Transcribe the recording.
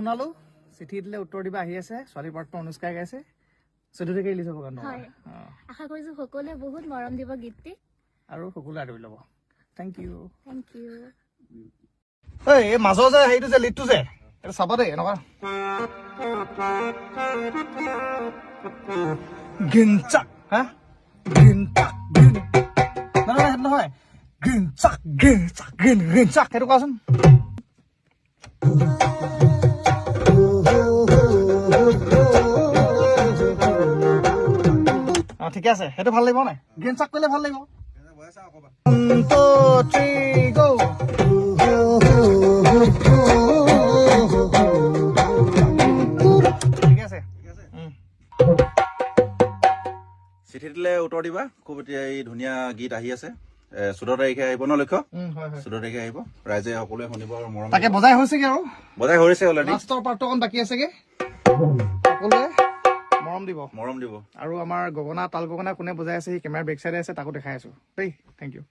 শুনালো চিঠি দিলে উত্তৰ দিবা আহি আছে ছোৱালী পাৰ্টটো অনুষ্কাই গাইছে 14 তাৰিখে ৰিলিজ হ'ব গানটো আশা কৰিছো সকলোৱে বহুত মৰম দিব গীতটি আৰু সকলোৱে আদৰি ল'ব থেংক ইউ এই মাজৰ যে হেৰিটো যে লিডটো যে এটা চাবা দেই এনেকুৱা গিনচাক হা গিনচাক গিন নহয় নহয় গিনচাক গিনচাক গিন গিনচাক সেইটো কোৱাচোন ঠিকে আছে সেইটো ভাল লাগিব নাই গিনচাক কৰিলে ভাল লাগিব 1 2 3 গো চিঠি দিলে উত্তৰ দিবা খুব এতিয়া এই ধুনীয়া গীত আহি আছে 14 তাৰিখে আহিব ন লক্ষ্য 14 তাৰিখে আহিব ৰাইজে সকলোৱে শুনিব আৰু মৰম তাকে বজাই হৈছেগে আৰু বজাই হৈছে অলৰেডি লাষ্টৰ পাৰ্টটো অকণ বাকী আছেগে সকলোৱে মৰম দিব আৰু আমাৰ গগনা তাল গগনা কোনে বজাই আছে সি কেমেৰা বেক চাইডে আছে তাকো দেখাই আছো দেই থেংক ইউ